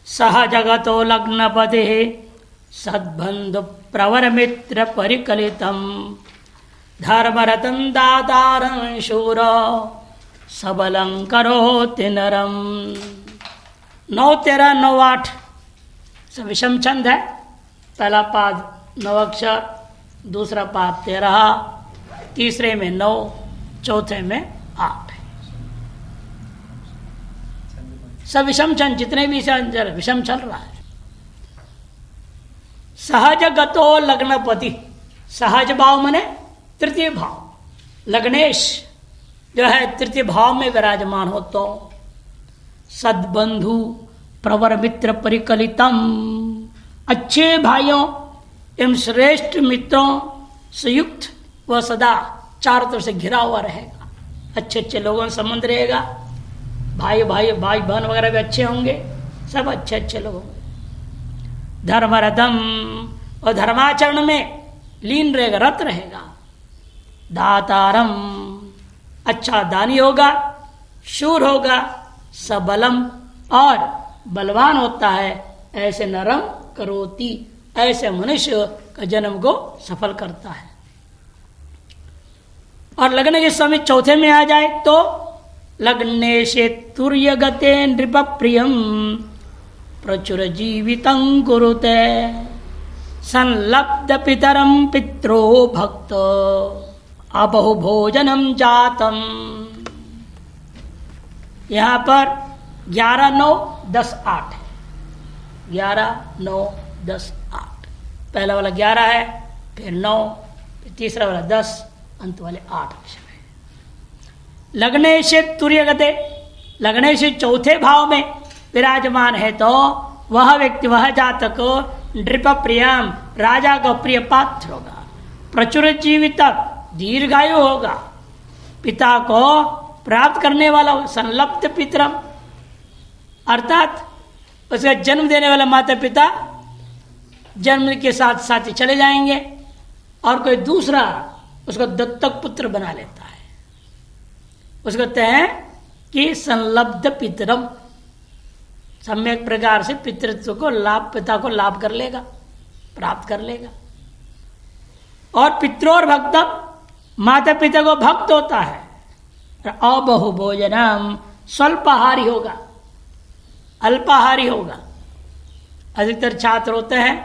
सह जगतो लग्नपति सद्बंधु प्रवर मित्र परिकलितम धर्मरतं दातारं शूर सबलं करोति नरम। 9, 13, 9, 8 सब विषम छंद है। पहला पाद 9 अक्षर, दूसरा पाद 13, तीसरे में 9, चौथे में 8 है। सब विषम छंद, जितने भी विषम चल रहा है। सहज गतो लग्नपति, सहज भाव मने तृतीय भाव, लग्नेश जो है तृतीय भाव में विराजमान हो तो सद्बंधु प्रवर मित्र परिकलितम, अच्छे भाइयों एवं श्रेष्ठ मित्रों से युक्त वह सदा चारों तरफ से घिरा हुआ रहेगा। अच्छे अच्छे लोगों से संबंध रहेगा, भाई बहन वगैरह भी अच्छे होंगे, सब अच्छे अच्छे लोग होंगे। धर्मरथम, और धर्माचरण में लीन रहेगा, रत रहेगा। दातारम, अच्छा दानी होगा, शूर होगा, सबलम और बलवान होता है। ऐसे नरम करोति, ऐसे मनुष्य का जन्म को सफल करता है। और लगने के समय चौथे में आ जाए तो लग्नेशे तुर्य गते नृप प्रियम प्रचुर जीवितं कुरुते संलब्ध पितरम पित्रो भक्त अबहु भोजनम जातम। यहां पर 11, 9, 10, 8 है। 11, 9, 10, 8। पहला वाला 11 है, फिर 9, फिर तीसरा वाला 10, अंत वाले 8 अक्षर है। लगने से तुर्य गते, लगने से चौथे भाव में विराजमान है तो वह व्यक्ति, वह जातक नृप प्रियम, राजा का प्रिय पात्र होगा। प्रचुर जीवित, दीर्घायु होगा। पिता को प्राप्त करने वाला होगा। संलब्ध पितरम, अर्थात उसका जन्म देने वाला माता पिता जन्म के साथ साथ ही चले जाएंगे और कोई दूसरा उसको दत्तक पुत्र बना लेता है। उसको कहते हैं कि संलब्ध पितरम, सम्यक प्रकार से पितृत्व को लाभ, पिता को लाभ कर लेगा, प्राप्त कर लेगा। और पित्रोर भक्तम, माता पिता को भक्त होता है। अबहु भोजनम, स्वल्पाहारी होगा, अल्पाहारी होगा। अधिकतर छात्र होते हैं,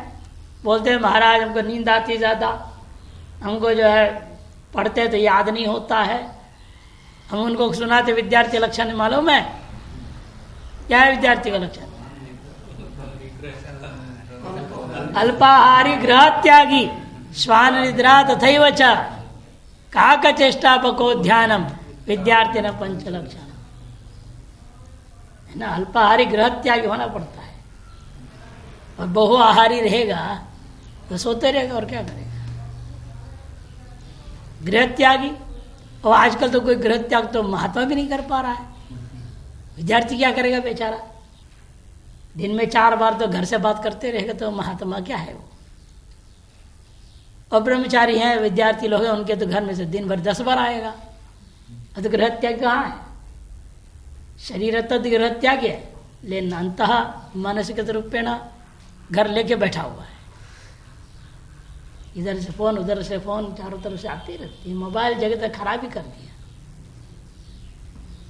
बोलते हैं महाराज हमको नींद आती ज्यादा, हमको जो है पढ़ते तो याद नहीं होता है। हम उनको सुनाते विद्यार्थी लक्षण मालूम है क्या है? विद्यार्थी का लक्षण अल्पाहारी गृह त्यागी श्वान निद्रा तथैव च काक चेष्टा पको ध्यानम विद्यार्थी न पंच लक्षण है ना। अल्पाहारी गृह त्यागी होना पड़ता है, और बहुआहारी रहेगा तो सोते रहेगा और क्या करेगा। गृह त्यागी, और आजकल तो कोई गृह त्याग तो महात्मा भी नहीं कर पा रहा है। विद्यार्थी क्या करेगा बेचारा? दिन में 4 बार तो घर से बात करते रहेगा, तो महात्मा क्या है वो? और ब्रह्मचारी हैं, विद्यार्थी लोग हैं, उनके तो घर में से दिन भर 10 बार आएगा। तो गृह त्याग कहाँ है? शरीर तद गृह त्याग है, लेकिन अंतः मानसिक रूपेण घर लेके बैठा हुआ है। इधर से फोन, उधर से फोन, चारों तरफ से आती रहती है। मोबाइल जगत खराब ही कर दिया।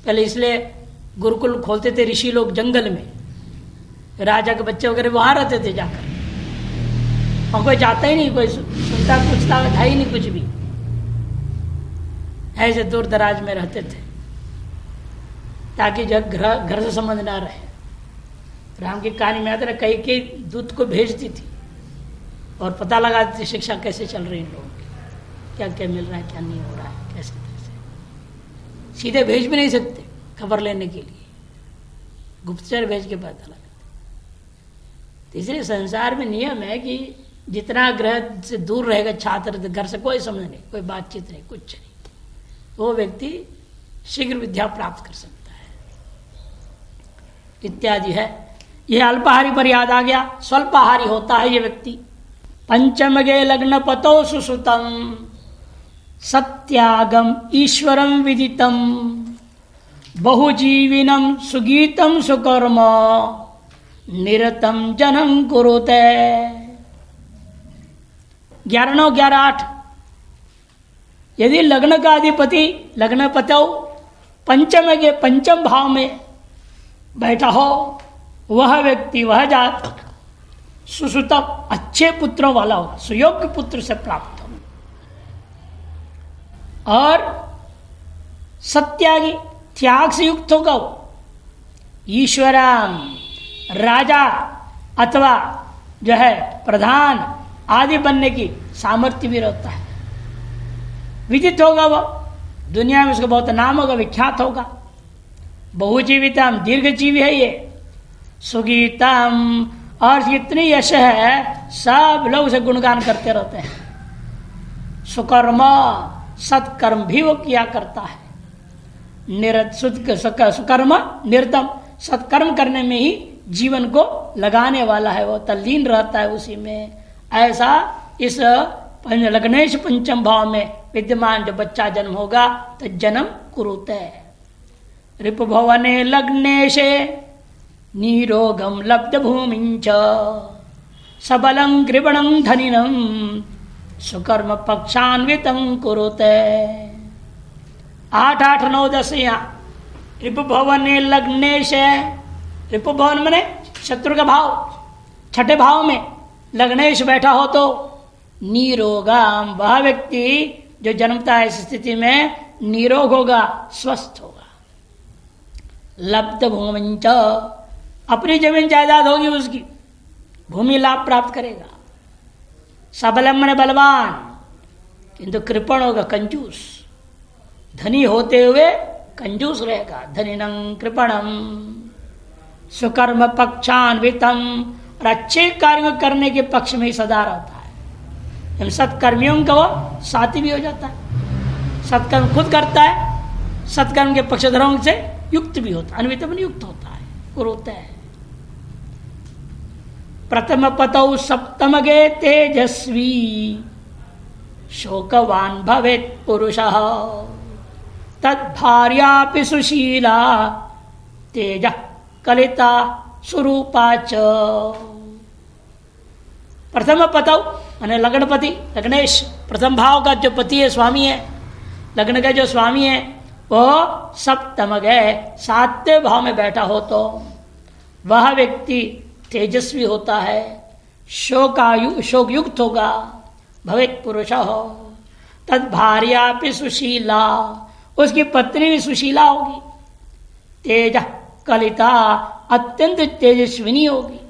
पहले इसलिए गुरुकुल खोलते थे ऋषि लोग जंगल में, राजा के बच्चे वगैरह वहां रहते थे जाकर, और कोई जाता ही नहीं, कोई सुनता पूछता था ही नहीं कुछ भी। ऐसे दूर दराज में रहते थे ताकि जब घर से संबंध ना रहे। राम की कहानी में आता है, कई के दूत को भेजती थी और पता लगाती थी शिक्षा कैसे चल रही इन लोगों की, क्या क्या मिल रहा है, क्या नहीं हो रहा है, कैसे कैसे। सीधे भेज भी नहीं सकते खबर लेने के लिए, गुप्तचर भेज के पता लगाते। इसलिए संसार में नियम है कि जितना ग्रह से दूर रहेगा छात्र, घर से कोई समझ नहीं, कोई बातचीत नहीं, कुछ नहीं, वो व्यक्ति शीघ्र विद्या प्राप्त कर सकता है इत्यादि है। यह अल्पाहारी पर याद आ गया। स्वल्पाहारी होता है ये व्यक्ति। पंचमगे लग्न पतो सुसुतम सत्यागम ईश्वरम विदितम बहुजीविनम सुगीतम सुकर्म निरतम जनम कुरुते। 11 9 11 8। यदि लग्न का अधिपति लग्न पतौ पंचम के पंचम भाव में बैठा हो, वह व्यक्ति वह जात सुसुतम अच्छे पुत्रों वाला हो, सुयोग्य पुत्र से प्राप्त हो, और सत्यागी त्याग से युक्त होगा। वो ईश्वराम राजा अथवा जो है प्रधान आदि बनने की सामर्थ्य भी रहता है। विदित होगा, वो दुनिया में उसका बहुत नाम होगा, विख्यात होगा। बहुजीवितम दीर्घजीवी है ये, सुगीतम, और जितनी यश है सब लोग उसे गुणगान करते रहते हैं। सुकर्म सत्कर्म भी वो किया करता है। सुकर्म निरतम, सत्कर्म करने में ही जीवन को लगाने वाला है, वो तल्लीन रहता है उसी में। ऐसा इस लग्नेश पंचम भाव में विद्यमान जो बच्चा जन्म होगा तो जन्म कुरुते। रिपुभवने लग्नेशे नीरोगम लब्ध भूमिंच सबलं कृपणं धनिनं सुकर्म पक्षान्वितं कुरुते। 8 8 9 10 यहाँ रिपुभवने लग्नेश। रिपुभवन मने शत्रु का भाव, छठे भाव में लग्नेश बैठा हो तो नीरोगाम, वह व्यक्ति जो जन्मता है इस स्थिति में निरोग होगा, स्वस्थ होगा। लब्ध भूमिंच, अपनी जमीन जायदाद होगी उसकी, भूमि लाभ प्राप्त करेगा। सबलम मने बलवान, किंतु कृपण होगा, कंजूस। धनी होते हुए कंजूस रहेगा, धनिनं कृपणम। सुकर्म पक्षान्वितम, और अच्छे कार्य करने के पक्ष में ही सदा रहता है। सत्कर्मियों का वो साथी भी हो जाता है, सत्कर्म खुद करता है, सत्कर्म के पक्षधरों से युक्त भी होता है, अन्वित भी युक्त होता है, कुरुते है। प्रथम पतौ सप्तम गे तेजस्वी शोकवान भवेत् पुरुषः तद्भार्यापि सुशीला तेज कलिता स्वरूपा च। प्रथम पतौ माने लग्नपति, लग्नेश प्रथम भाव का जो पति है, स्वामी है, लग्न का जो स्वामी है, वो सप्तम गए 7वें भाव में बैठा हो तो वह व्यक्ति तेजस्वी होता है, शोक युक्त होगा, भवेत् पुरुष हो। तद भार्या भी सुशीला, उसकी पत्नी भी सुशीला होगी। तेज कलिता, अत्यंत तेजस्विनी होगी।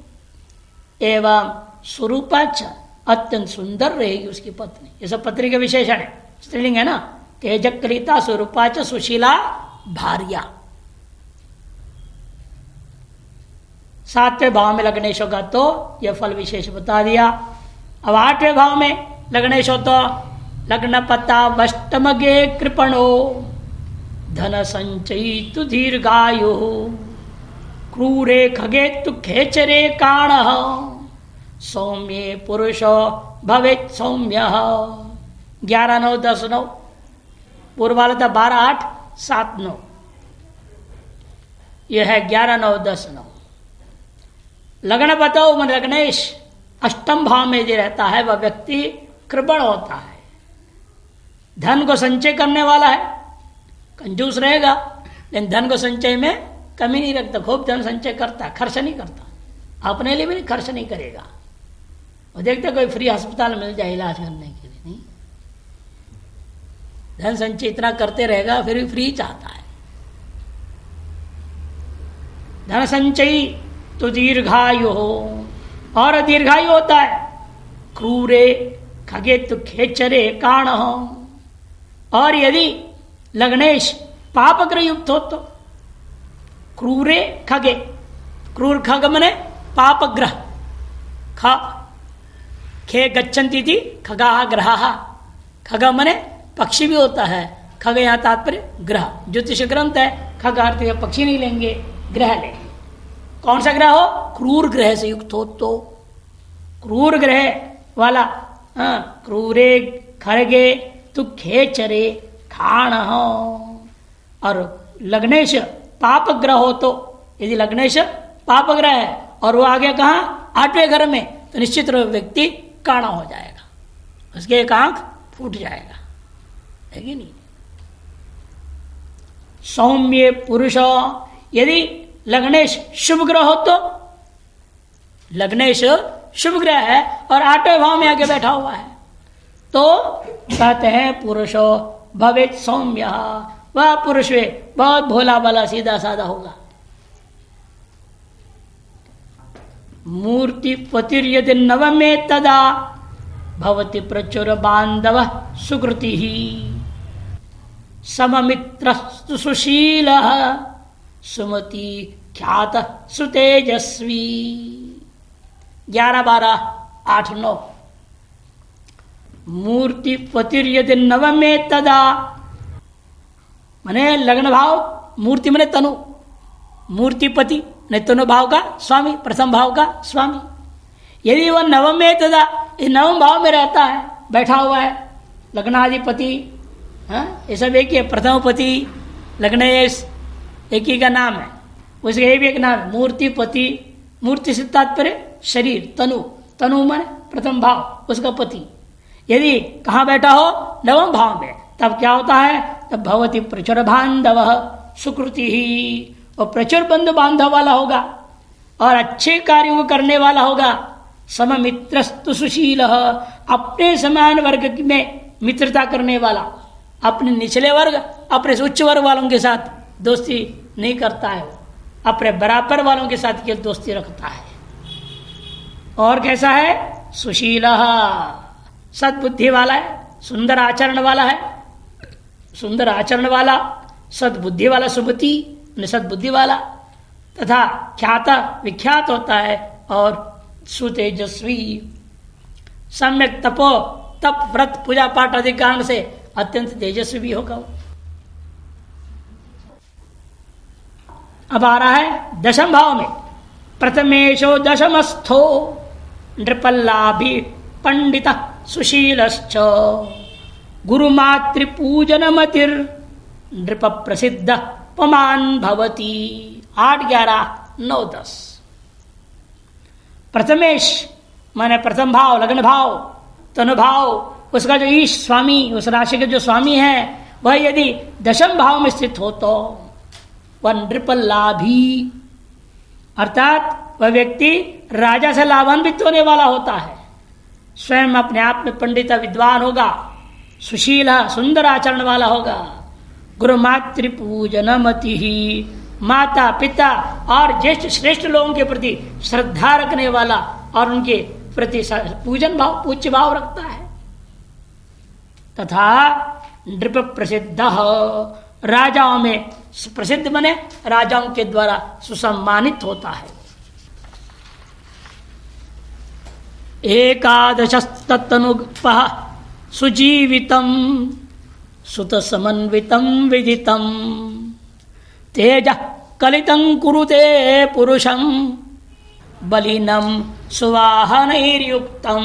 एवं स्वरूपाच, अत्यंत सुंदर रहेगी उसकी पत्नी। ये सब पत्नी का विशेषण है, स्त्रीलिंग है ना। तेज कलिता स्वरूपाच सुशीला भार्या। 7वें भाव में लग्नेश होगा तो यह फल विशेष बता दिया। अब 8वें भाव में लग्नेश हो तो लग्न पता वष्टमगे कृपणो धन संचयी तु दीर्घायु क्रूरे खगे तु खेचरे काण सौम्ये पुरुषो भवेत् सौम्य। 11 9 10 9, पूर्व वाला था 12 8 7 9, यह है 11 9 10 9। लग्न बताओ मन लग्नेश अष्टम भाव में जो रहता है वह व्यक्ति कृपण होता है, धन को संचय करने वाला है, कंजूस रहेगा लेकिन धन को संचय में कमी नहीं रखता, खूब धन संचय करता है, खर्च नहीं करता, अपने लिए भी खर्च नहीं करेगा। और देखते कोई फ्री अस्पताल मिल जाए इलाज करने के लिए, नहीं, धन संचय इतना करते रहेगा फिर भी फ्री चाहता है। धन संचयी तो दीर्घायु हो, और दीर्घायु होता है। क्रूरे खगे तो खेचरे काण हो, और यदि लग्नेश पापग्रह युक्त हो तो क्रूरे खगे, क्रूर खग मने पापग्रह, ख खे गच्छन्ति थी खगा ग्रह, खग मने पक्षी भी होता है, खग यहाँ तात्पर्य ग्रह, ज्योतिष ग्रंथ है, खग अर्थ पक्षी नहीं लेंगे, ग्रह लेंगे। कौन सा ग्रह हो? क्रूर ग्रह से युक्त हो तो, क्रूर ग्रह वाला, क्रूरे खरगे तु खेचरे खाण हो। और लग्नेश पाप ग्रह हो तो, यदि लग्नेश पाप ग्रह है और वो आ गया कहाँ, 8वें घर में, तो निश्चित रूप व्यक्ति काणा हो जाएगा, उसके एक आंख फूट जाएगा, है कि नहीं। सौम्य पुरुष, यदि लग्नेश शुभ ग्रह हो तो, लग्नेश शुभ ग्रह है और 8वें भाव में आके बैठा हुआ है, तो कहते हैं पुरुषो भवेत् सौम्य, वह पुरुष वे बहुत भोला भाला सीधा साधा होगा। मूर्ति पतिर्यदि नवमे तदा भवति प्रचुर बांधव सुकृति ही सममित्रस्तु सुशील सुमति ख्यात सुतेजस्वी। 11, 12, 8, 9। मूर्ति पतिर्यदि नवमे तदा, मने लग्न भाव, मूर्ति मने तनु, मूर्तिपति ने तनु भाव का स्वामी, प्रथम भाव का स्वामी। यदि वह नवमे तदा, इस नवम भाव में रहता है, बैठा हुआ है, लग्नाधिपति, ये सब एक ही है, प्रथम पति, लग्नेश एक ही का नाम है, उसका ये भी एक नाम है मूर्तिपति। मूर्ति से तात्पर्य शरीर, तनु, तनु माने प्रथम भाव, उसका पति। यदि कहाँ बैठा हो, नवम भाव में, तब क्या होता है, तब भवति प्रचुर बांधव सुकृति ही, और प्रचुर बंधु बांधव वाला होगा और अच्छे कार्यों को करने वाला होगा। सममित्रस्तु सुशील, अपने समान वर्ग में मित्रता करने वाला, अपने निचले वर्ग, अपने उच्च वर्ग वालों के साथ दोस्ती नहीं करता है, अपने बराबर वालों के साथ केवल दोस्ती रखता है। और कैसा है, सुशील, सद्बुद्धि वाला है, सुंदर आचरण वाला है, सुंदर आचरण वाला, सद्बुद्धि वाला, सुमति सद्बुद्धि वाला, तथा ख्याता विख्यात होता है, और सुतेजस्वी, सम्यक तपो, तप व्रत पूजा पाठ आदि कारण से अत्यंत तेजस्वी भी होगा। अब आ रहा है 10वें भाव में, प्रथमेशो दशमस्थो नृपल्लाभि पंडित सुशीलश्च गुरुमातृपूजनमतिर् नृप प्रसिद्ध पमान भवति। 8, 11, 9, 10। प्रथमेश माने प्रथम भाव, लग्न भाव, तनु भाव, उसका जो ईश स्वामी, उस राशि के जो स्वामी है, वह यदि 10वें भाव में स्थित हो तो वह नृपल्लाभी, अर्थात वह व्यक्ति राजा से लाभान्वित होने वाला होता है, स्वयं अपने आप में पंडित विद्वान होगा, सुशील सुंदर आचरण वाला होगा, गुरु मातृपूजनमति ही, माता पिता और ज्येष्ठ श्रेष्ठ लोगों के प्रति श्रद्धा रखने वाला और उनके प्रति पूजन भाव, पूज्य भाव रखता है, तथा नृप प्रसिद्ध, राजाओं में प्रसिद्ध बने, राजाओं के द्वारा सुसम्मानित होता है। 11 सुजीवितम सुत समन्वितम विदितम तेज कलितं कुरुते पुरुषं बलिनं सुवाहनैर्युक्तम।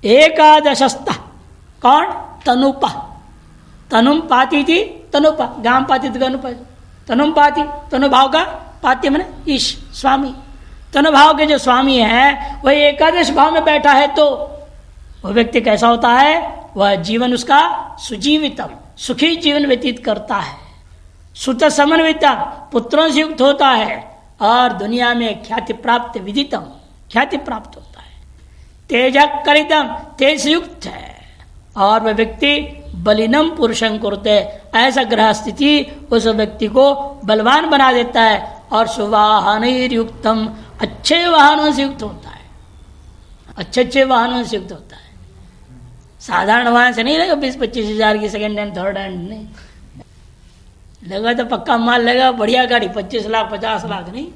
11 कौन, तनुप, तनुम पाती थी, तनुप गाम पाती थी, तनुम पाती, तनुभाव का पाती मैंने ईश स्वामी, तनुभाव के जो स्वामी है वह 11 भाव में बैठा है, तो वह व्यक्ति कैसा होता है, वह जीवन उसका सुजीवितम, सुखी जीवन व्यतीत करता है, सुत समन्वितम, पुत्रों से युक्त होता है, और दुनिया में ख्याति प्राप्त, विदितम, ख्याति प्राप्त होता है, तेज कलितम, तेज से युक्त है, और वह व्यक्ति बलिनम पुरुषं कुरुते, ऐसा ग्रह स्थिति उस व्यक्ति को बलवान बना देता है, और सुवाहनैर्युक्तम, अच्छे वाहनों से युक्त होता है, अच्छे वाहनों से युक्त होता है। साधारण वाहन से नहीं लगा 20-25 हजार की सेकेंड हैंड, थर्ड हैंड नहीं लगा, तो पक्का माल लगा, बढ़िया गाड़ी 25 लाख 50 लाख नहीं,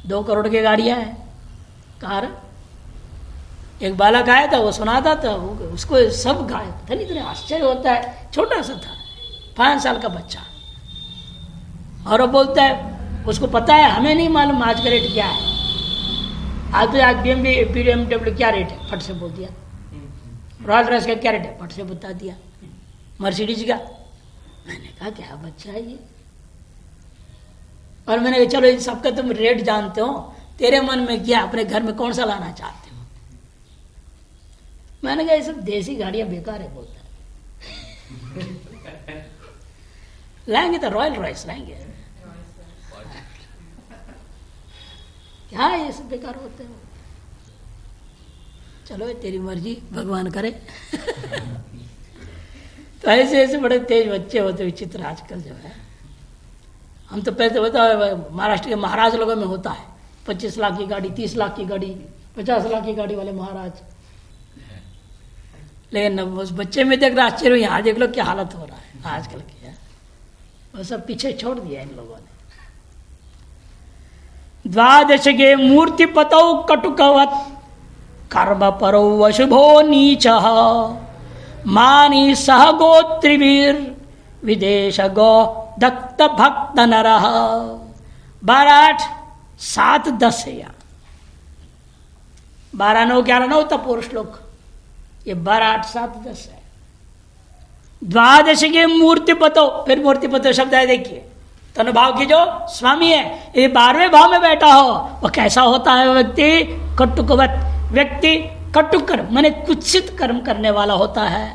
2 करोड़ की गाड़ियां हैं, कार। एक बालक आया था, वो सुनाता था, उसको सब गाय था, इतने आश्चर्य होता है, छोटा सा था, 5 साल का बच्चा, और वो बोलता है उसको पता है, हमें नहीं मालूम आज का रेट क्या है, आज BMW क्या रेट है, फट से बोल दिया, रॉयल रॉयस का क्या रेट है, फट से बता दिया, मर्सिडीज का। मैंने कहा क्या बच्चा है ये, और मैंने कहा चलो इन सबका तुम रेट जानते हो, तेरे मन में क्या, अपने घर में कौन सा लाना चाहते हो? मैंने कहा ये सब देसी गाड़ियां बेकार है, बोलता है। लाएंगे तो रॉयल रॉयस लाएंगे, क्या ये सब बेकार होते हैं। चलो तेरी मर्जी, भगवान करे। तो ऐसे ऐसे बड़े तेज बच्चे होते विचित्र आजकल जो है। हम तो पहले होता है महाराष्ट्र के महाराज लोगों में होता है 25 लाख की गाड़ी, 30 लाख की गाड़ी, 50 लाख की गाड़ी वाले महाराज। लेकिन उस बच्चे में देख रहा आश्चर्य, यहाँ देख लो क्या हालत हो रहा है आजकल की है। वो सब पीछे छोड़ दिया इन लोगों ने। द्वादश गे मूर्ति पतौ कटुकवत कर्म परो अशुभो नीच मानी सह गोत्रिवीर विदेश गो दत्त भक्त नरः। 12, 8, 7, 10 है यहाँ। 12, 9, 11, 9 तक पूर्व श्लोक, ये 12, 8, 7, 10 है। द्वादश के मूर्ति पतो, फिर मूर्ति पतो शब्द है देखिए, तनु भाव की जो स्वामी है, ये 12वें भाव में बैठा हो वह कैसा होता है? व्यक्ति कटुकवत, व्यक्ति कटु कर्म माने कुत्सित कर्म करने वाला होता है।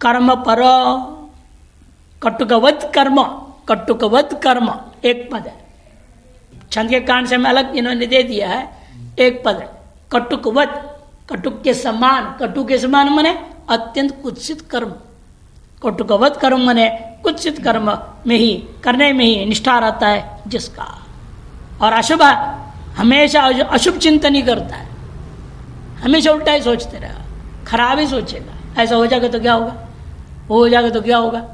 कर्म पर कटुकवत कर्म, कटुकवत कर्म एक पद है, छंद के कारण से मैं अलग इन्होंने दे दिया है, एक पद है। कटुकवत, कटुक के समान, कटु के समान माने अत्यंत कुत्सित कर्म। कटुकवत कर्म माने कुत्सित कर्म में ही, करने में ही निष्ठा रहता है जिसका। और अशुभ, हमेशा अशुभ चिंतन ही करता है, हमेशा उल्टा ही सोचते रहा, खराब ही सोचेगा। ऐसा हो जाएगा तो क्या होगा, वो हो जाएगा तो क्या होगा।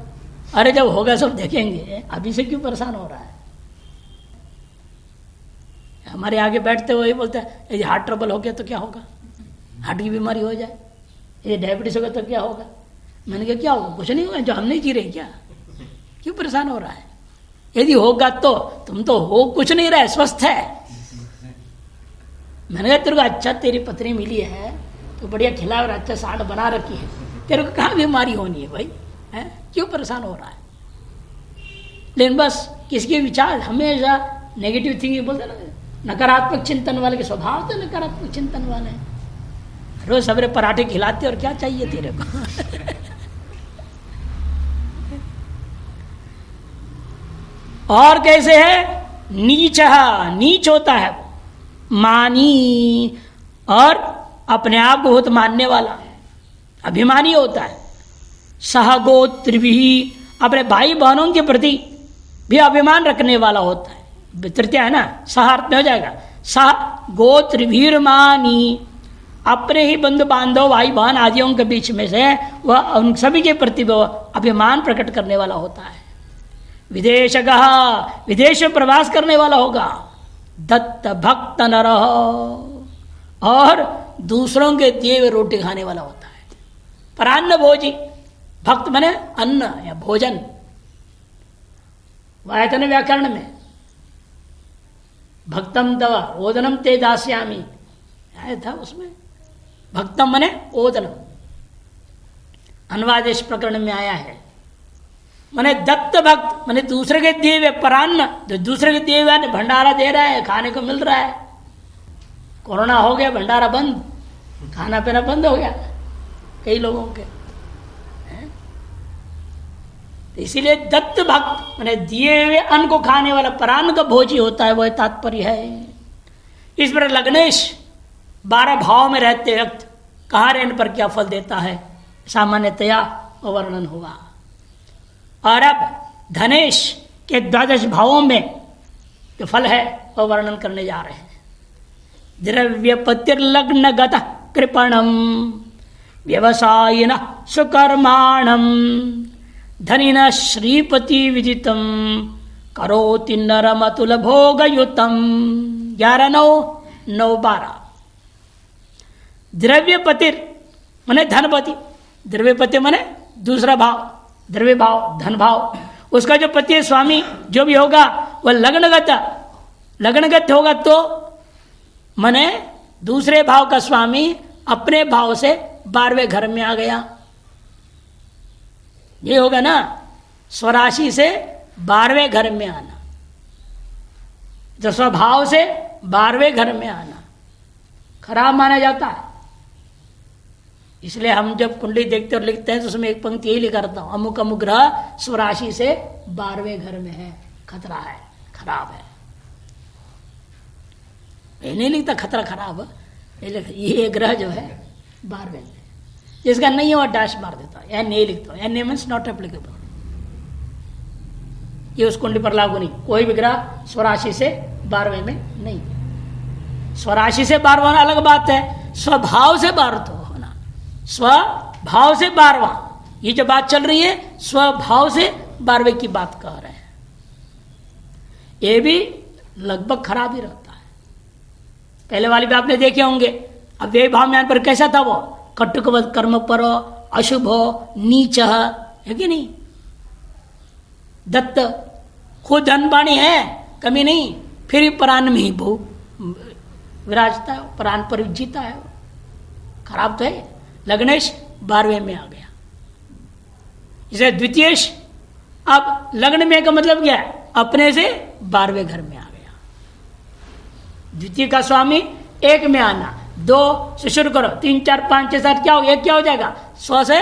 अरे जब होगा सब देखेंगे, अभी से क्यों परेशान हो रहा है? हमारे आगे बैठते हुए बोलते हैं यदि हार्ट ट्रबल हो गया तो क्या होगा, हार्ट की बीमारी हो जाए, यदि डायबिटीज होगा तो क्या होगा। मैंने कहा क्या होगा, कुछ नहीं होगा, जो हम नहीं जी रहे क्या, क्यों परेशान हो रहा है? यदि होगा तो तुम तो हो कुछ नहीं रहे, स्वस्थ है। मैंने कहा तेरे को अच्छा तेरी पत्नी मिली है तो बढ़िया खिला और अच्छा साड़ बना रखी है, तेरे को कहाँ बीमारी होनी है भाई, है क्यों परेशान हो रहा है? लेकिन बस किसके विचार हमेशा नेगेटिव थिंकिंग बोलते ना, नकारात्मक चिंतन वाले के स्वभाव तो नकारात्मक चिंतन वाले हैं। रोज सवेरे पराठे खिलाते और क्या चाहिए तेरे को। और कैसे है? नीच, नीच होता है, मानी, और अपने आप को बहुत मानने वाला, अभिमानी होता है। सहगोत्रिभी, अपने भाई बहनों के प्रति भी अभिमान रखने वाला होता है। तृतीय है ना, सहार्थ में हो जाएगा। सह गोत्रिभीर मानी, अपने ही बंधु बांधव भाई बहन आदियों के बीच में से वह उन सभी के प्रति अभिमान प्रकट करने वाला होता है। विदेशगः, विदेश में प्रवास करने वाला होगा। दत्त भक्त नरः, और दूसरों के दिए हुए रोटी खाने वाला होता है। परान्न भोजी, भक्त माने अन्न या भोजन, वायतन व्याकरण में भक्तम तव ओदनम ते दास्यामि आया था, उसमें भक्तम माने ओदनम, अन्वादेश प्रकरण में आया है। माने दत्त भक्त माने दूसरे के दिए हुए, परान्न जो दूसरे के दिए हुए भंडारा दे रहा है, खाने को मिल रहा है। कोरोना हो गया, भंडारा बंद, खाना पीना बंद हो गया कई लोगों के, तो इसीलिए दत्त भक्त माने दिए हुए अन्न को खाने वाला, परान्न का भोजी होता है, वह तात्पर्य है। इस पर लग्नेश 12 भाव में रहते वक्त कहाँ रहने पर क्या फल देता है, सामान्यतया वर्णन हुआ। और अब धनेश के 12 भावों में जो फल है वह वर्णन करने जा रहे हैं। द्रव्यपतिर्लग्न गतः कृपणम व्यवसायिन सुकर्माणम धनिन श्रीपति विदितम करोति नरमतुल भोगयुतम। 11, 9, 9, 12। द्रव्यपतिर माने धनपति, द्रव्यपति माने दूसरा भाव, द्रव्य भाव, धन भाव। उसका जो पति है, स्वामी जो भी होगा वह लग्नगत, लग्नगत होगा तो माने दूसरे भाव का स्वामी अपने भाव से 12वें घर में आ गया, ये होगा ना। स्वराशि से 12वें घर में आना, जो स्वभाव से 12वें घर में आना खराब माना जाता है। इसलिए हम जब कुंडली देखते और लिखते हैं तो उसमें एक पंक्ति यही लिखा रहता हूं, अमुक अमुक ग्रह स्वराशि से 12वें घर में है, खतरा है, खराब है। मैं नहीं लिखता खतरा खराब, ये ग्रह जो है 12वें में, जिसका नहीं है वह डैश मार देता है, यह नहीं लिखता, यह नेम इज नॉट एप्लीकेबल, ये उस कुंडली पर लागू नहीं। कोई भी ग्रह स्वराशि से 12वें में नहीं है। स्वराशि से 12वां अलग बात है, स्वभाव से 12 होना, स्वभाव से 12वां, ये जो बात चल रही है स्वभाव से 12वें की बात कह रहे हैं, ये भी लगभग खराब ही रहता है। पहले वाली भी आपने देखे होंगे। अब वे भाव में पर कैसा था वो, कटुकवत कर्म पर अशुभ नीच है कि नहीं, दत्त खुद धन बाणी है, कमी नहीं, फिर भी परान में ही भू विराजता है, परान पर जीता है, खराब तो है। लग्नेश 12वें में आ गया, इसे द्वितीयेश, अब लग्न में का मतलब क्या है, अपने से 12वें घर में आ गया। द्वितीय का स्वामी 1 में आना, 2 से शुरू करो, 3 4 5 6 7 क्या हो, 1 क्या हो जाएगा, स्व से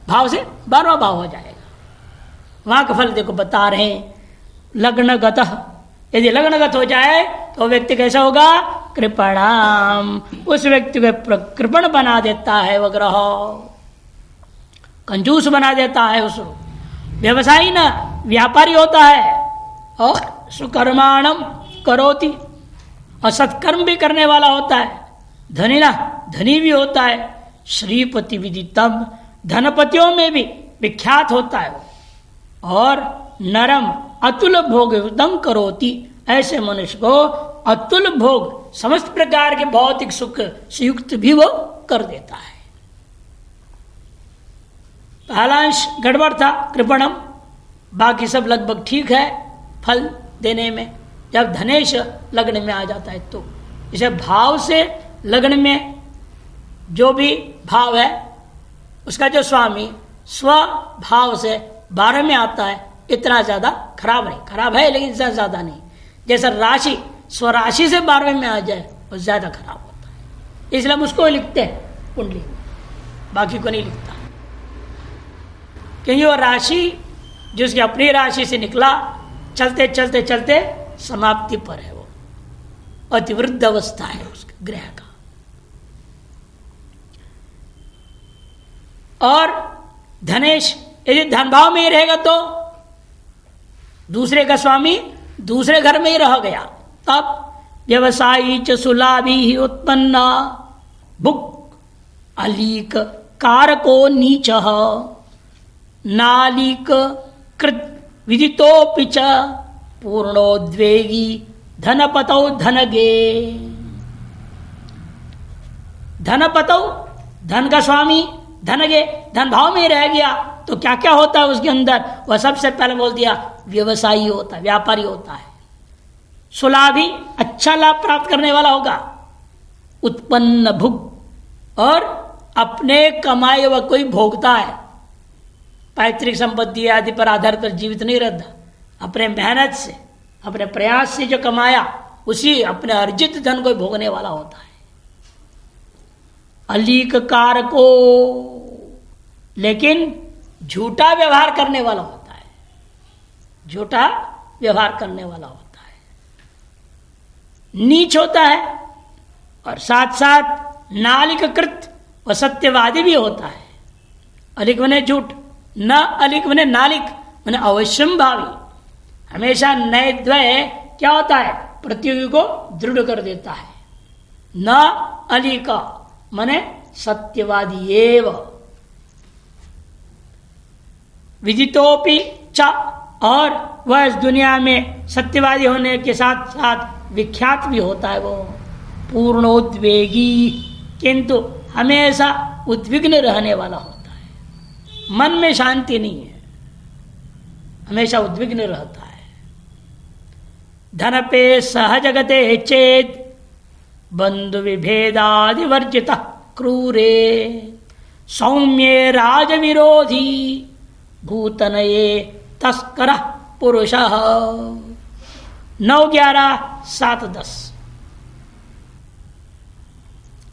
भाव से 12वां भाव हो जाएगा। वहां का फल देखो बता रहे हैं, लग्नगत, यदि लग्नगत हो जाए तो व्यक्ति कैसा होगा, कृपणाम, उस व्यक्ति को कृपण बना देता है वह ग्रह, कंजूस बना देता है उसको। व्यवसायी न व्यापारी होता है, और सुकर्माणम करोति, और सत्कर्म भी करने वाला होता है। धनी ना धनी भी होता है, श्रीपति विदितम, धनपतियों में भी विख्यात होता है। और नरम अतुल भोग युक्तम करोति, ऐसे मनुष्य को अतुल भोग, समस्त प्रकार के भौतिक सुख से युक्त भी वो कर देता है। पहला अंश गड़बड़ था कृपणम, बाकी सब लगभग ठीक है फल देने में। जब धनेश लग्न में आ जाता है तो इसे भाव से लग्न में जो भी भाव है उसका जो स्वामी स्वभाव से 12 में आता है, इतना ज्यादा खराब नहीं, खराब है लेकिन इतना ज्यादा नहीं। जैसा राशि स्वराशि से 12 में आ जाए वो ज्यादा खराब होता है, इसलिए हम उसको लिखते हैं कुंडली, बाकी को नहीं लिखता, क्योंकि वो राशि जो उसकी अपनी राशि से निकला, चलते चलते चलते समाप्ति पर है, वो अतिवृद्ध अवस्था है उसके ग्रह का। और धनेश यदि धन भाव में ही रहेगा तो दूसरे का स्वामी दूसरे घर में ही रह गया, तब व्यवसायी च सुलाभि ही उत्पन्न भुक अलीक कारको नीच नालिक कृत विदितोपि च पूर्णोद्वेगी धनपतौ धनगे। धनपतौ धन का स्वामी, धनगे धन भाव में रह गया तो क्या क्या होता है उसके अंदर, वह सबसे पहले बोल दिया व्यवसायी होता है, व्यापारी होता है। सुलाभी अच्छा लाभ प्राप्त करने वाला होगा, उत्पन्न भुग और अपने कमाए हुआ कोई भोगता है, पैतृक संपत्ति आदि पर आधार पर जीवित नहीं रहता, अपने मेहनत से अपने प्रयास से जो कमाया उसी अपने अर्जित धन को भोगने वाला होता है। अलीक कारको, लेकिन झूठा व्यवहार करने वाला होता है, झूठा व्यवहार करने वाला होता है, नीच होता है, और साथ साथ नालिक कृत और सत्यवादी भी होता है। अलिक बने झूठ, न अलिक बने नालिक बने अवश्यम भावी, हमेशा नए द्वय क्या होता है, प्रतियोगी को दृढ़ कर देता है। न अलिका मने सत्यवादी एव, विदितोपि च, और वह इस दुनिया में सत्यवादी होने के साथ साथ विख्यात भी होता है। वो पूर्णोद्वेगी, किंतु हमेशा उद्विग्न रहने वाला होता है, मन में शांति नहीं है, हमेशा उद्विग्न रहता है। धन पे सहजगते चेत बंधु विभेदादि वर्जित क्रूरे सौम्ये राज विरोधी भूतनये तस्कर पुरुषः। 9, 11, 7, 10।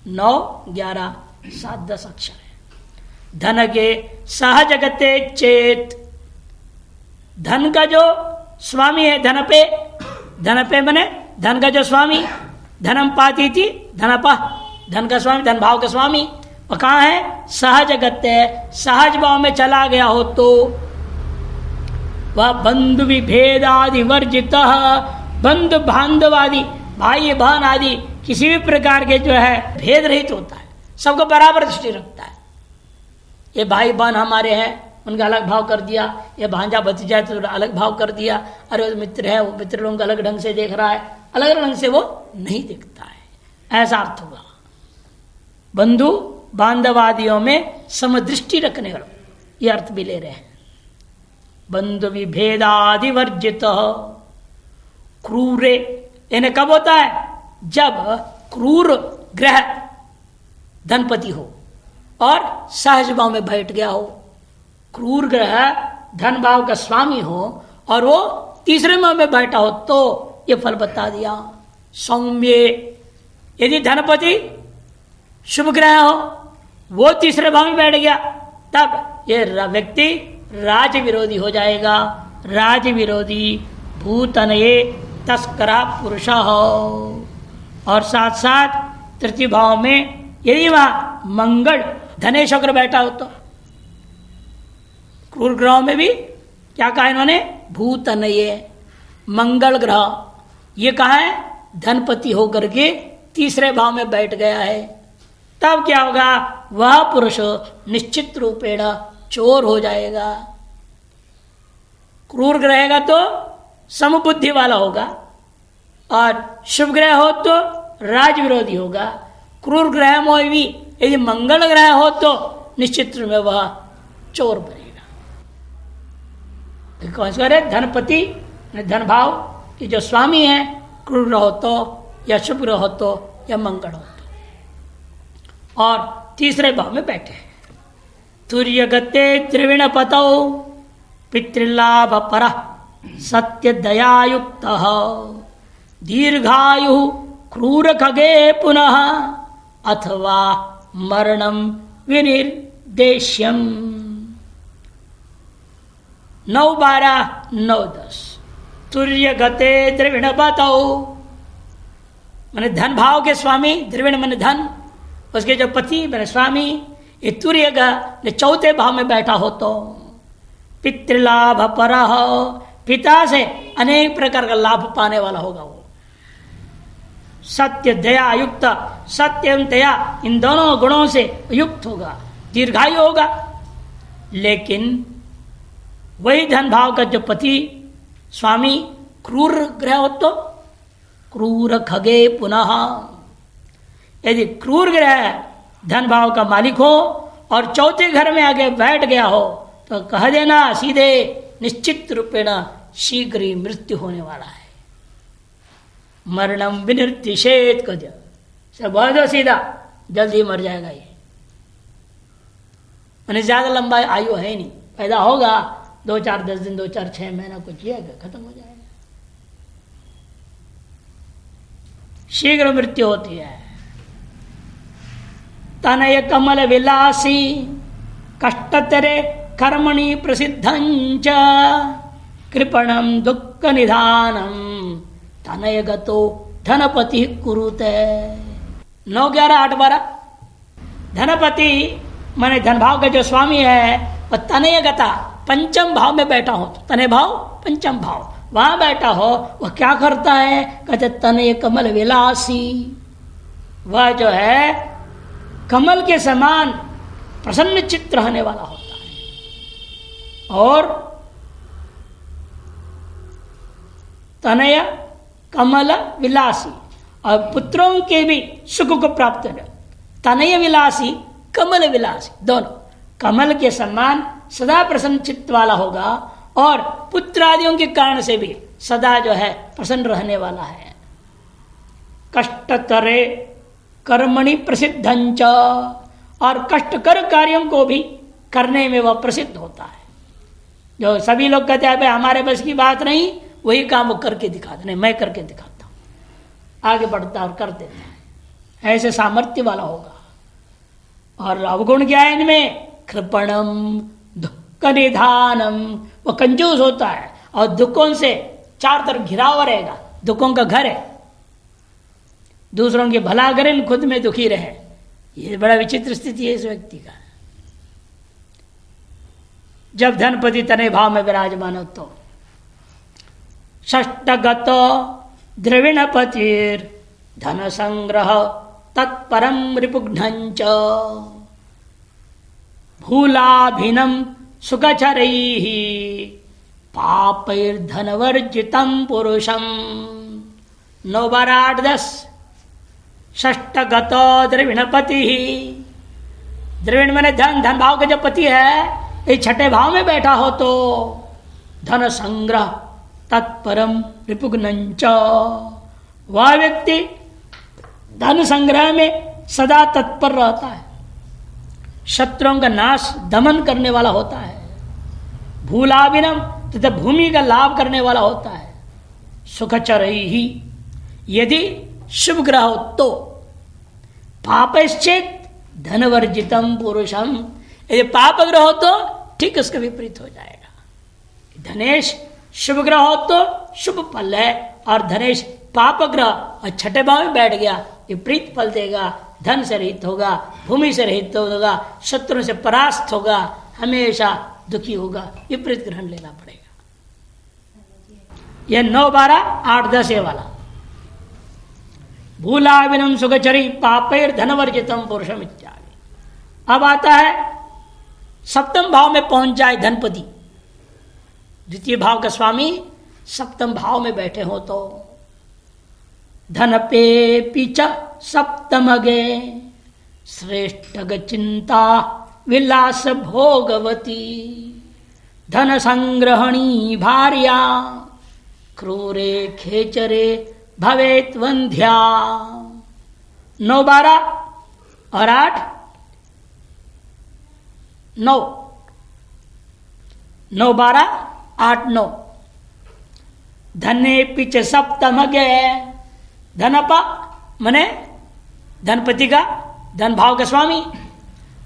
9, 11, 7, 10 अक्षर है। धन के सहजगते चेत, धन का जो स्वामी है, धन पे बने धन का जो स्वामी, धनम पाती थी धनपा, धन का स्वामी, धन भाव का स्वामी, और कहाँ है? सहजगते, सहज भाव में चला गया हो तो वह बंधु विभेदादि वर्जित, बंधु बांधव आदि, भाई बहन आदि किसी भी प्रकार के जो है भेद रहित होता है, सबको बराबर दृष्टि रखता है। ये भाई बहन हमारे हैं, उनका अलग भाव कर दिया, ये भांजा भतीजा तो अलग भाव कर दिया, अरे वो मित्र है, वो मित्र लोगों को अलग ढंग से देख रहा है, अलग ढंग से वो नहीं दिखता है, ऐसा अर्थ होगा। बंधु बांधवादियों में समदृष्टि रखने वाला, ये अर्थ भी ले रहे हैं। बंधु विभेदादि वर्जित, क्रूरे, इन्हें कब होता है? जब क्रूर ग्रह धनपति हो और सहज भाव में बैठ गया हो। क्रूर ग्रह धन भाव का स्वामी हो और वो तीसरे भाव में बैठा हो तो ये फल बता दिया। सौम्य, यदि धनपति शुभ ग्रह हो, वो तीसरे भाव में बैठ गया, तब ये व्यक्ति राज विरोधी हो जाएगा। राज विरोधी भूतनये तस्करा पुरुष हो। और साथ साथ तृतीय भाव में यदि वहां मंगल धनेश होकर बैठा हो तो क्रूर ग्रहों में भी क्या कहा इन्होंने? भूतनये, मंगल ग्रह, ये कहा है धनपति होकर के तीसरे भाव में बैठ गया है। तब क्या होगा? वह पुरुष निश्चित रूपेण चोर हो जाएगा। क्रूर ग्रह रहेगा तो समबुद्धि वाला होगा और शुभ ग्रह हो तो राज विरोधी होगा। क्रूर ग्रह में भी यदि मंगल ग्रह हो तो निश्चित रूप में वह चोर बनेगा। कौन सा है? धनपति, धन भाव की जो स्वामी है, क्रूर ग्रह हो तो या शुभ ग्रह हो तो या मंगल हो तो, और तीसरे भाव में बैठे। तुर्य गते त्रिविण पतौ पितृलाभ पर सत्य दयायुक्त दीर्घायु क्रूर खगे पुनः अथवा मरणम विनिर्देश्यम। 9, 12, 9, 10। तुर्य गते द्रविण बताओ, मैंने धन भाव के स्वामी, द्रविण मैंने धन, उसके जो पति मैंने स्वामी, ये तुर्य ने चौथे भाव में बैठा हो तो पितृलाभ पर, पिता से अनेक प्रकार का लाभ पाने वाला होगा वो। सत्य दया युक्त, सत्य एवं दया इन दोनों गुणों से युक्त होगा, दीर्घायु होगा। लेकिन वही धन भाव का जो पति स्वामी क्रूर ग्रह हो तो क्रूर खगे पुनः, यदि क्रूर ग्रह धन भाव का मालिक हो और चौथे घर में आगे बैठ गया हो तो कह देना सीधे निश्चित रूपेण शीघ्र ही मृत्यु होने वाला है। मरणम विनिर्दिशेत को सब बोल दो सीधा, जल्दी मर जाएगा ये। मैंने ज्यादा लंबा आयु है नहीं, पैदा होगा 2, 4, 10 दिन, 2, 4, 6 महीना कुछ जिएगा, खत्म हो जाएगा, शीघ्र मृत्यु होती है। तनय कमल विलासी कष्टतरे कर्मणि प्रसिद्धंच कृपणम दुःख निधानम तनय गतो धनपति कुरुते। 9, 11, 8, 12। धनपति माने धन भाव का जो स्वामी है वह तनय गता पंचम भाव में बैठा हो, तनय भाव पंचम भाव वहां बैठा हो, वह क्या करता है? कहते तनय कमल विलासी, वह जो है कमल के समान प्रसन्न चित्त रहने वाला होता है। और तनय कमल विलासी, और पुत्रों के भी सुख को प्राप्त है। तनय विलासी, कमल विलासी, दोनों कमल के समान सदा प्रसन्न चित्त वाला होगा और पुत्र आदियों के कारण से भी सदा जो है प्रसन्न रहने वाला है। कष्टतरे कर्मणि प्रसिद्धंच, और कष्टकर कार्यों को भी करने में वह प्रसिद्ध होता है। जो सभी लोग कहते हैं भाई हमारे बस की बात नहीं, वही काम वो करके दिखाता, नहीं मैं करके दिखाता हूं, आगे बढ़ता और कर देता है, ऐसे सामर्थ्य वाला होगा। और अवगुण क्या है इनमें? कृपणम दुख निधानम, वो कंजूस होता है और दुखों से चार तरफ घिरा हुआ रहेगा, दुखों का घर है, दूसरों के भला करे खुद में दुखी रहे। ये बड़ा विचित्र स्थिति है इस व्यक्ति का। जब धनपति तने भाव में विराजमान हो तो षष्टगत द्रविणपतिर धन संग्रह तत्परम रिपुघ्नंच भूलाभिनम सुखचरैः पापैर्धनवर्जितं पुरुषम। 9 बार 8 10 षष्टगत द्रविणपति, द्रविण मैंने धन, धन भाव का जो पति है ये छठे भाव में बैठा हो तो धन संग्रह तत्परम रिपुघ्नंच, वह व्यक्ति धन संग्रह में सदा तत्पर रहता है, शत्रुओं का नाश दमन करने वाला होता है, भूलाभिनम तथा भूमि का लाभ करने वाला होता है, सुखचरैः यदि शुभ ग्रह हो तो, पापश्चेत धनवर्जितम पुरुषम, यदि पाप ग्रह हो तो ठीक उसका विपरीत हो जाएगा। धनेश शुभ ग्रह हो तो शुभ फल है, और धनेश पाप ग्रह और छठे भाव में बैठ गया विपरीत फल देगा, धन से रहित होगा, भूमि से रहित होगा, शत्रु से परास्त होगा, हमेशा दुखी होगा, विपरीत ग्रहण लेना पड़ेगा। यह 9 12 8 10 वाला भूलाविनम सुखचरी पापैर धनवर्जितम पुरुषम इत्यादि। अब आता है सप्तम भाव में पहुंच जाए धनपति, द्वितीय भाव का स्वामी सप्तम भाव में बैठे हो तो धन पे पीछ सप्तमगे श्रेष्ठ चिंता विलास भोगवती धन संग्रहणी भार्या क्रूरे खेचरे भवेत वंध्या। 9 12 और 8 9 9 12 8 9 धने पिच सप्तम गे, धनपा मने धनपति का धन भाव का स्वामी,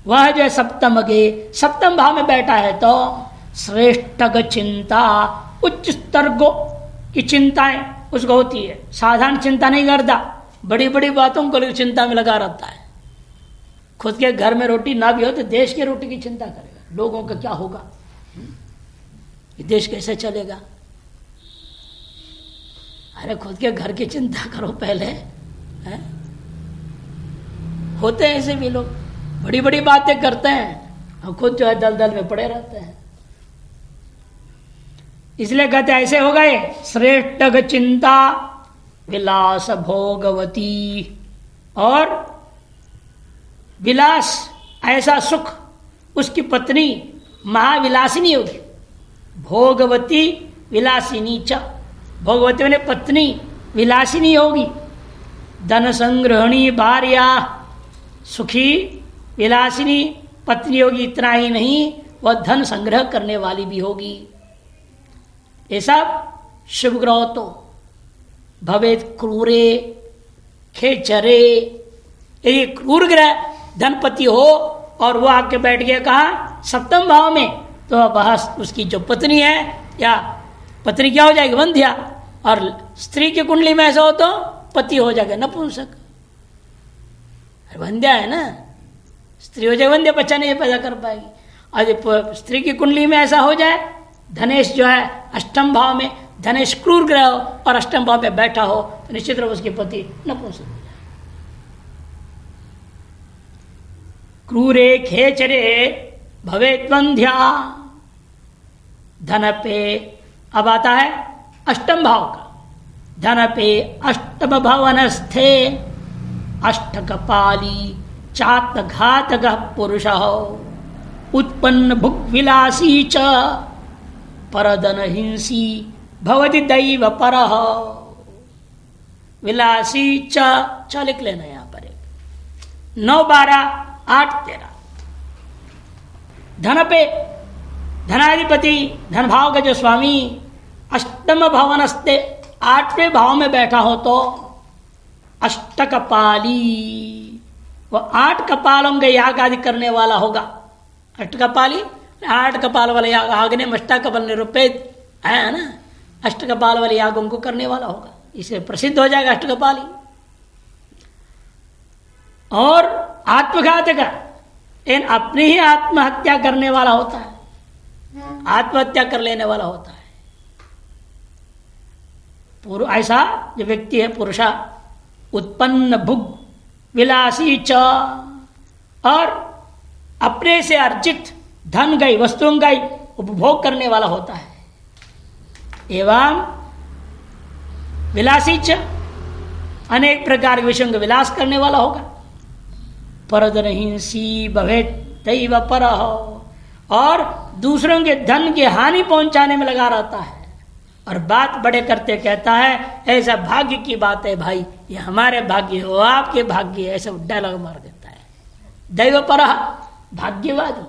वह जो सप्तम गे सप्तम भाव में बैठा है तो श्रेष्ठ चिंता उच्च स्तर की चिंताएं उसको होती है, साधारण चिंता नहीं करता, बड़ी बड़ी बातों को चिंता में लगा रहता है। खुद के घर में रोटी ना भी हो तो देश की रोटी की चिंता करेगा, लोगों का क्या होगा, ये देश कैसे चलेगा। अरे खुद के घर की चिंता करो पहले, है? होते हैं ऐसे भी लोग, बड़ी बड़ी बातें करते हैं और खुद जो है दलदल में पड़े रहते हैं। इसलिए कहते ऐसे हो गए श्रेष्ठ चिंता विलास भोगवती, और विलास ऐसा सुख उसकी पत्नी महाविलासिनी होगी, भोगवती विलासिनी च, भोगवती मैंने पत्नी विलासिनी होगी, धन संग्रहणी भार्या सुखी विलासिनी पत्नी होगी। इतना ही नहीं वह धन संग्रह करने वाली भी होगी। ये सब शुभ ग्रह तो भवेत क्रूरे खेचरे, यदि क्रूर ग्रह धनपति हो और वो आके बैठ गया कहा सप्तम भाव में, तो वह उसकी जो पत्नी है या पत्नी क्या हो जाएगी वंध्या, और स्त्री की कुंडली में ऐसा हो तो पति हो जाएगा नपुंसक। वंध्या है ना, स्त्री हो जाए वंध्या, बच्चा नहीं पैदा कर पाएगी। और स्त्री की कुंडली में ऐसा हो जाए, धनेश जो है अष्टम भाव में, धनेश क्रूर ग्रह हो और अष्टम भाव में बैठा हो तो निश्चित रूप उसके पति नपुंसक हो जाए। क्रूरे खेचरे भवेत वंध्या, धन पे अब आता है अष्टम भाव का, धन पे अष्टम भवनस्थे अष्टकपाली चातघातक पुरुष उत्पन्न भुक् विलासी च परदन हिंसी भवति दैव परः। विलासी च लिख लेना यहां पर 9 12 8 13। धन पे धनाधिपति धन भाव का जो स्वामी अष्टम भवनस्ते 8वें भाव में बैठा हो तो अष्टकपाली, वो 8 कपालों के याग आदि करने वाला होगा। अष्टकपाली 8 कपाल वाले याग, आग्ने अष्टकपाल निरूपित है ना, अष्टकपाल वाले यागों को करने वाला होगा, इसे प्रसिद्ध हो जाएगा अष्टकपाली। और आत्मघात का इन अपनी ही आत्महत्या करने वाला होता है, आत्महत्या कर लेने वाला होता है। ऐसा जो व्यक्ति है पुरुषा उत्पन्न भुग विलासी च, और अपने से अर्जित धन गई वस्तुओं का उपभोग करने वाला होता है। एवं विलासी च, अनेक प्रकार के विषयों का विलास करने वाला होगा। परधनहिंसी भवेत् दैव परः, और दूसरों के धन की हानि पहुंचाने में लगा रहता है, और बात बड़े करते कहता है ऐसा भाग्य की बात है भाई, ये हमारे भाग्य हो आपके भाग्य है, ऐसा डायलॉग मार देता है। दैव परः, भाग्यवादी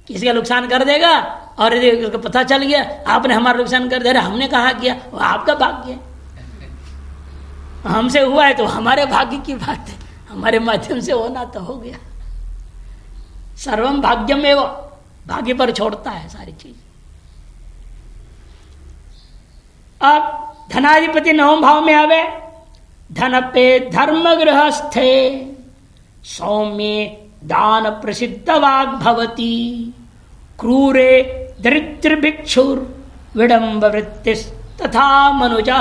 किसी का नुकसान कर देगा, और यदि उसको पता चल गया आपने हमारा नुकसान कर दिया, हमने कहा किया, वो आपका भाग्य है, हमसे हुआ है तो हमारे भाग्य की बात है, हमारे माध्यम से होना तो हो गया। सर्वम भाग्यम एवं, भाग्य पर छोड़ता है सारी चीज। अब धनाधिपति 9वें भाव में आवे, धन पे धर्म गृहस्थे सौम्ये दान प्रसिद्ध वाग भवती, क्रूरे दरिद्र भिक्षुर विडंब वृत्तिस तथा मनुजा।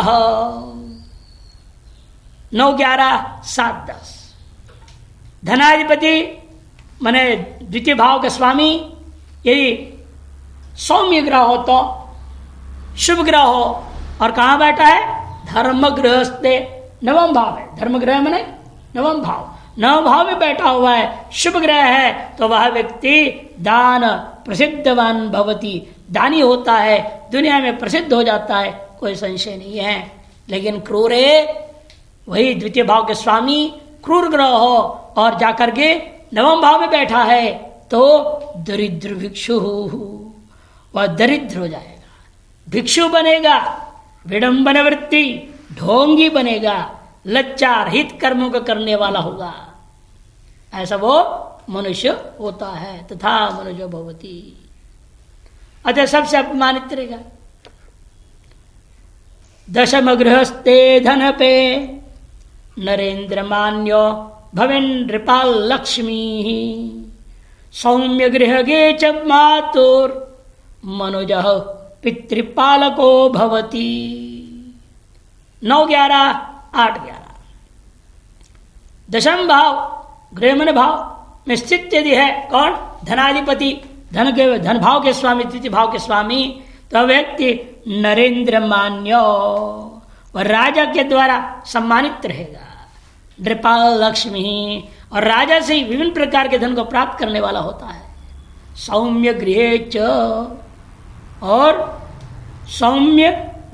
9, 11, 7, 10। धनाधिपति माने द्वितीय भाव का स्वामी यदि सौम्य ग्रह हो तो शुभ ग्रह हो, और कहां बैठा है धर्म गृहस्थे 9वां भाव है, धर्म ग्रह माने 9वां भाव, 9 भाव में बैठा हुआ है, शुभ ग्रह है, तो वह व्यक्ति दान प्रसिद्धवान भवती, दानी होता है, दुनिया में प्रसिद्ध हो जाता है, कोई संशय नहीं है। लेकिन क्रूरे, वही द्वितीय भाव के स्वामी क्रूर ग्रह हो और जाकर के 9वां भाव में बैठा है तो दरिद्र भिक्षु, वह दरिद्र हो जाएगा, भिक्षु बनेगा, विडंबन वृत्ति ढोंगी बनेगा, लज्जार हित कर्मों को करने वाला होगा, ऐसा वो मनुष्य होता है। तथा मनुष्य भवती, अतः सबसे अपमानित रहेगा। दशम गृहस्थे धन पे नरेंद्र मान्यो भवेन् नृपाल लक्ष्मी, सौम्य गृहगे च मातुर मनुज पितृपालको भवती। 9, 11, 8, 11। दशम भाव गृह मन भाव में स्थित यदि है कौन, धनाधिपति, धन भाव के स्वामी, तृतीय भाव के स्वामी, तो व्यक्ति नरेंद्र मान्यो, वह राजा के द्वारा सम्मानित रहेगा, नृपाल लक्ष्मी, और राजा से ही विभिन्न प्रकार के धन को प्राप्त करने वाला होता है। सौम्य गृहे च, और सौम्य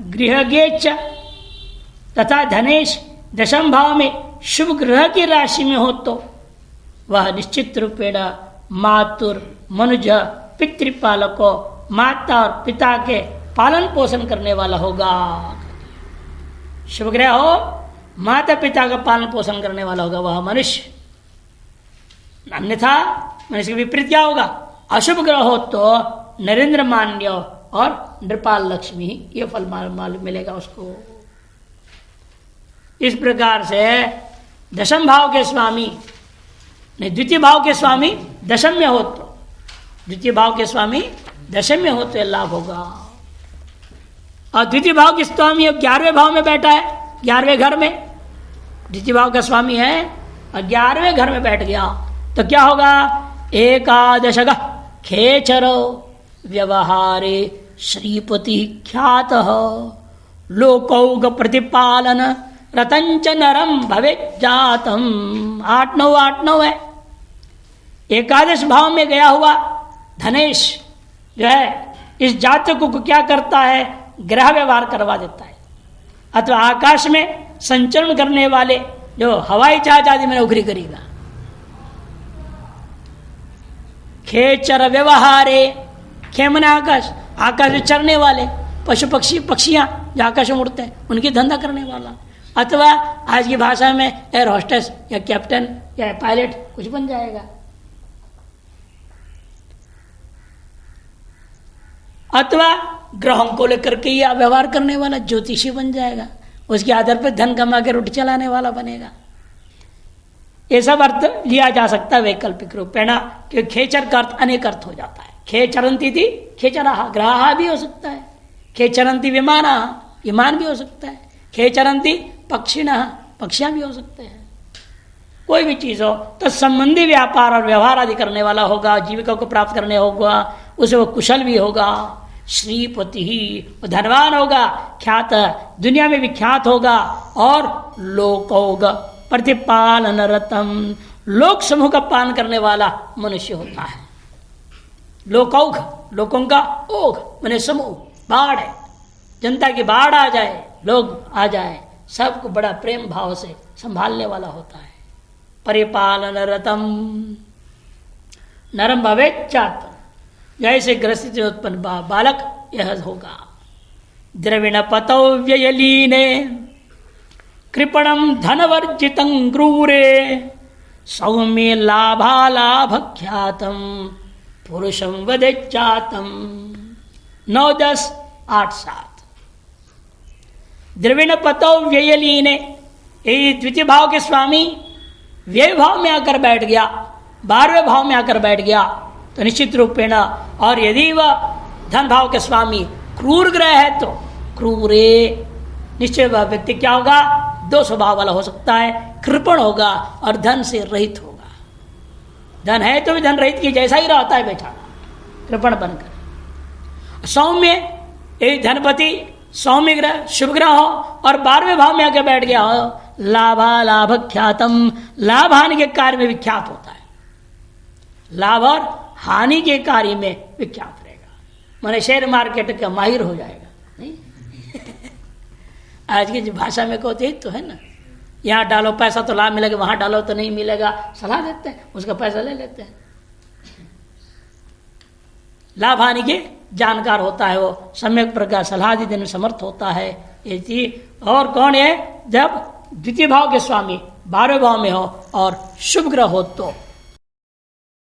गृहगे च, तथा धनेश दशम भाव में शुभ ग्रह की राशि में हो तो वह निश्चित रूपेण मातुर मनुज पितृपालको, माता और पिता के पालन पोषण करने वाला होगा। शुभ ग्रह हो, माता पिता का पालन पोषण करने वाला होगा वह मनुष्य। अन्यथा मनुष्य के विपरीत क्या होगा, अशुभ ग्रह हो तो नरेंद्र मान्य और नृपाल लक्ष्मी, ये फल मालूम मिलेगा उसको। इस प्रकार से दशम भाव के स्वामी, नहीं द्वितीय भाव के स्वामी दशम में हो तो, द्वितीय भाव के स्वामी दशम में हो तो लाभ होगा। और द्वितीय भाव के स्वामी 11वें भाव में बैठा है, 11वें घर में द्वितीय भाव का स्वामी है और 11वें घर में बैठ गया तो क्या होगा, एकादशग खेचरो व्यवहारे श्रीपति ख्यात लोकौग प्रतिपालन रतंच नरम भवे जातम। 8, 9, 8, 9 है। एकादश भाव में गया हुआ धनेश जो है इस जातक को क्या करता है, ग्रह व्यवहार करवा देता है, अथवा आकाश में संचरण करने वाले जो हवाई जहाज आदि में नौकरी करेगा। खेचर व्यवहारे खे मने आकाश, आकाश में चरने वाले पशु पक्षी पक्षियां जो आकाश में उड़ते हैं उनकी धंधा करने वाला, अथवा आज की भाषा में एयर होस्टेस या कैप्टन या पायलट कुछ बन जाएगा, अथवा ग्रहों को लेकर के या व्यवहार करने वाला ज्योतिषी बन जाएगा, उसके आधार पर धन कमा के रोटी चलाने वाला बनेगा। ये सब अर्थ लिया जा सकता है वैकल्पिक रूपेण, क्योंकि खेचर का अर्थ अनेक अर्थ हो जाता है। खेचरंती थी खेचरा, ग्राह भी हो सकता है, खेचरंती विमाना, विमान भी हो सकता है, खेचरंती पक्षिणा, पक्षियां भी हो सकते हैं। कोई भी चीज हो तो संबंधी व्यापार और व्यवहार आदि करने वाला होगा, जीविका को प्राप्त करने होगा, उसे वो कुशल भी होगा, श्रीपति ही धनवान होगा, ख्यात दुनिया में विख्यात होगा, और लोकौग प्रतिपालन रतम, लोक समूह का पालन करने वाला मनुष्य होता है। लोकौघ, लोकों का ओघ माने समूह, बाढ़ है, जनता की बाढ़ आ जाए, लोग आ जाए, सबको बड़ा प्रेम भाव से संभालने वाला होता है। परिपालन रतम नरम भवेच्चात, जैसे ग्रसित उत्पन्न बालक यह होगा। द्रविण पतौ व्ययलीने कृपणम धनवर्जितं क्रूरे, सौम्य लाभालाभ ख्यातम पुरुषम वदेच्चातम। 9, 10, 8, 7। द्रविण पतौ व्ययलीने, ये द्वितीय भाव के स्वामी व्यय भाव में आकर बैठ गया, 12वें भाव में आकर बैठ गया, तो निश्चित रूपेण, और यदि वह धन भाव के स्वामी क्रूर ग्रह है तो क्रूरे, निश्चय वह व्यक्ति क्या होगा, 2 स्वभाव वाला हो सकता है, कृपण होगा और धन से रहित होगा। धन है तो भी धन रहित की जैसा ही रहता है बेचारा, कृपण बनकर। सौम्य, एक धनपति सौम्य ग्रह, शुभ ग्रह हो और 12वें भाव में आके बैठ गया हो, लाभा लाभ ख्यातम, लाभ हानि के कार्य में विख्यात होता है, लाभ और हानि के कार्य में विख्यात रहेगा, माने शेयर मार्केट का माहिर हो जाएगा। नहीं आज की जो भाषा में कहते तो है ना, यहाँ डालो पैसा तो लाभ मिलेगा, वहां डालो तो नहीं मिलेगा, सलाह देते हैं, उसका पैसा ले लेते हैं। लाभ हानि के जानकार होता है, वो सम्यक प्रकार सलाह देने में समर्थ होता है। ये और कौन है, जब द्वितीय भाव के स्वामी 12वें भाव में हो और शुभ ग्रह हो तो